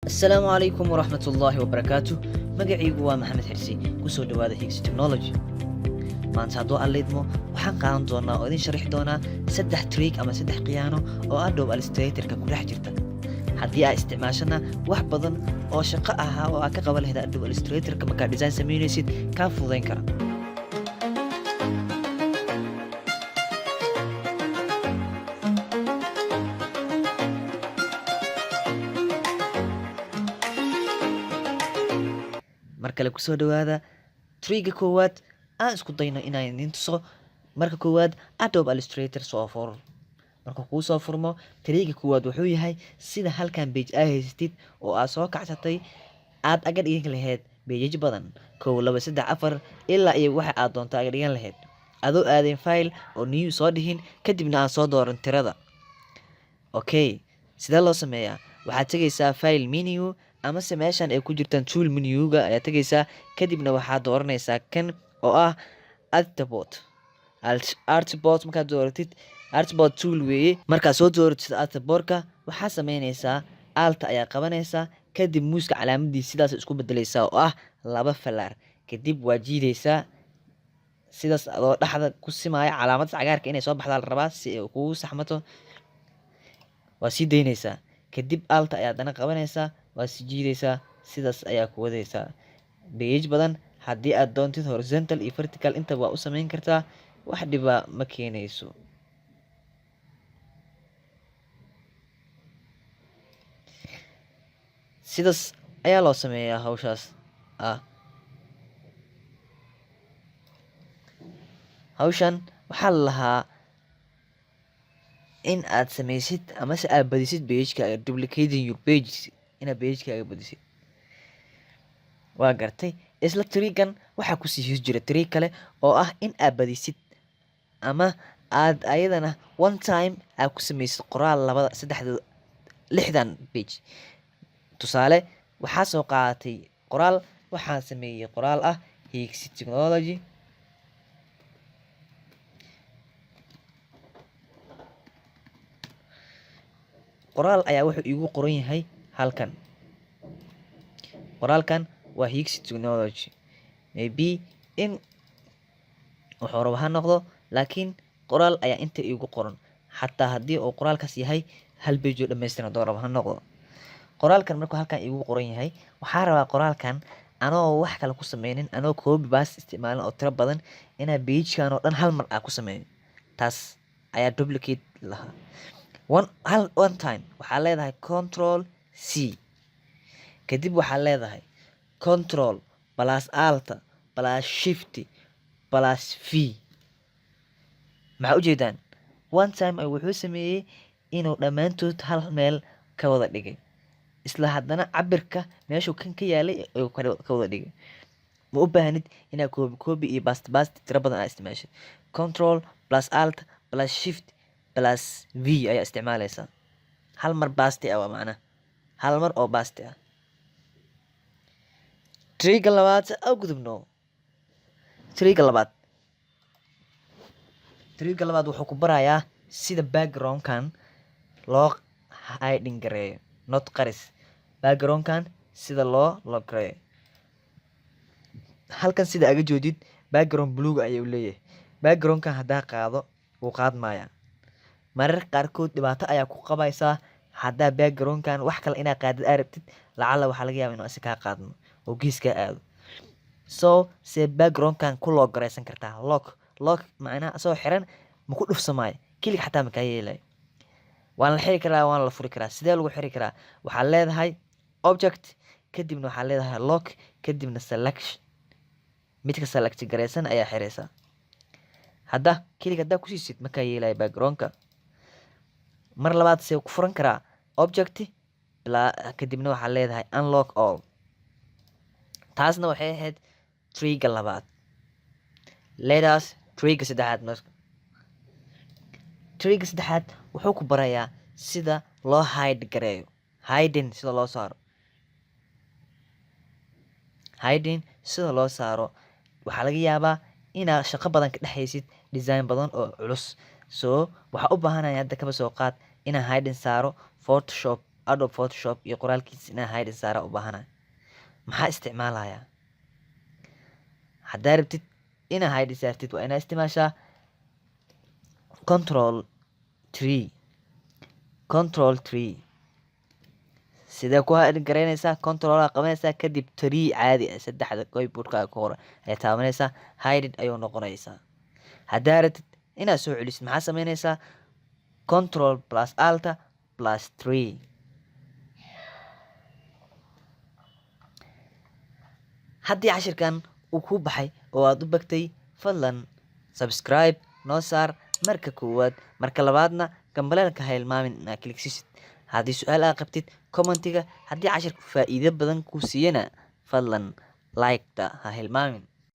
السلام عليكم ورحمة الله وبركاته. magacaygu waa maxamed xirsi kusoo dhawaada Higgs Technology. maanta hadduu aan leedmo waxaan qaadan doonaa oo idin sharixi doonaa 3 trick ama 3 khiyaano oo Adobe Illustrator-ka ku dhex jirta. haddii aad isticmaashana wax badan oo shaqo ah oo aad ka qaban lahayd Adobe Illustrator-ka marka design sameynaysid ka fududeyn kara. markale kusoo dhawaada triga koowaad aan isku dayno inaan idin tuso. marka koowaad Adobe Illustrator soo fur. marka kuu soo furmo triga koowaad wuxuu yahay sida halkan page ay haysatid oo aad soo kacsatay aad aga dhigan lahayd page badan 1 2 3 4 ilaa iyo waxa aad doonto aga dhigan lahayd adoo aadeen file oo new soo dhihin kadibna aan soo dooran tirada. okay sida loo sameeyaa waxaad tagaysaa file menu ama se meeshan ay ku jirtaan tool menu-ga ayaa tagaysaa kadibna waxaad dooranaysaa kan oo ah artboard markaad dooratid artboard tool weeye. markaad soo dooratid artboard-ka waxaad sameynaysaa alt ayaa qabanaysaa kadib muuska calaamadiisa sidaas isku bedelaysaa oo ah 2 fallaar kadib waa jiidaysaa sidaas adoo dhaxda ku simaya calaamada cagaarka inay soo baxdaa la rabaa si ay kugu saxmato. waa sii daynaysaa kadib alt ayaa dana qabanaysaa waa sii jiidaysaa sidaas ayaa ku wadaysaa page badan. haddii aad doontid horizontal iyo vertical intaba waa u samayn kartaa wax dhiba ma keenayso. sidaas ayaa loo sameeyaa hawshaas hawshan waxaa la lahaa in aad samaysid ama se aad badisid page-kaaga duplicating your pages inaad page-kaaga badisid. waa gartay isla trigan waxaa kusii his jira trick kale oo ah in aad badisid ama aad ayadana one time aad ku samaysid qoraal labada saddexda 6dan page. tusaale waxaa soo qaadatay qoraal waxaan sameeyay qoraal ah Higgs Technology qoraal ayaa wuxuu igu qoran yahay halkan. qoraalkan waa Higgs Technology maybe in wuxuu rabo ha noqdo laakiin qoraal ayaa inta igu qoran xataa haddii uu qoraalkaas yahay hal page oo dhammaystiran doo rabo ha noqdo. qoraalkan markuu halkan igu qoran yahay waxaa rabaa qoraalkan anoo wax kale ku sameynin anoo copy paste isticmaalin oo tiro badan inaa page-kan oo dhan hal mar aan ku sameeyo. taas ayaa duplicate lahaa one time waxaa leedahay control C kadib waxaa leedahay control plus alt plus shift plus V. maxaa ujeedaan one time ay wuxuu sameeyey inuu dhammaantood hal meel ka wada dhigay isla haddana cabirka meeshuu kan ka yaalay ayuu ka wada dhigay. ma u baahnid inaad copy iyo paste tiro badan aad isticmaashid. control plus alt plus shift plus V ayaa isticmaalaysaa hal mar paste waa macna hal mar oo paste triga labaad aan gudubno. triga labaad wuxuu ku barayaa sida background-kan loo hiding gareeyo not qaris background-kan sida loo gareeyo. halkan sida aga joodid background blue ayuu leeyahay. background-kan haddaa qaado wuu qaadmayaa marar qaarkood dhibaato ayaa ku qabaysaa haddaa background-kan wax kale inaad qaadid aad rabtid lacala waxaa laga yaabaa inuu asi kaa qaadno oo geeskaa aado. so see background-kan ku loo garaysan kartaa lock macnaha asoo xiran ma ku dhufsamaayo kilig xataa ma kaa yeelayo. waan la xiri karaa waan la furi karaa. sidee lagu xiri karaa waxaa leedahay object kadibna waxaa leedahay lock kadibna selection midka select garaysan ayaa xiraysaa. hadda kilig haddaa kusiisid ma kaa yeelayo background-ka. mar labaad see ku furan karaa object kadibna waxaa leedahay unlock all. taasna waxay ahayd triga labaad. leedaas triga saddexaad triga saddexaad wuxuu ku barayaa sida loo hide gareeyo hiding sida loo saaro waxaa laga yaabaa inaad shaqo badan ka dhexaysid design badan oo culus. so waxaa u baahanaya hadda kaba soo qaad inaan hiding saaro Photoshop Adobe Photoshop iyo qoraalkiisa inaan hide saara u baahanahay maxaa isticmaalayaa haddaa rabtid inaa hide saartid waa inaa isticmaashaa control 3 sidee ku hide garaynaysaa control qabanaysaa kadib 3 caadi ah saddexda keyboardkaaga ku qoran ayaa taabanaysaa hide ayuu noqonaysaa haddaa rabtid inaad soo celisid maxaa samaynaysaa control plus alt plus 3 haddii cashirkan uu ku baxay oo aad u bagtay fadlan subscribe noo saar marka koowaad marka labaadna gambaleelka ha hilmaamin inaad kliksid haddii su-aal aad qabtid commentiga haddii cashirku faa'iido badan ku siiyana fadlan like-ta ha hilmaamin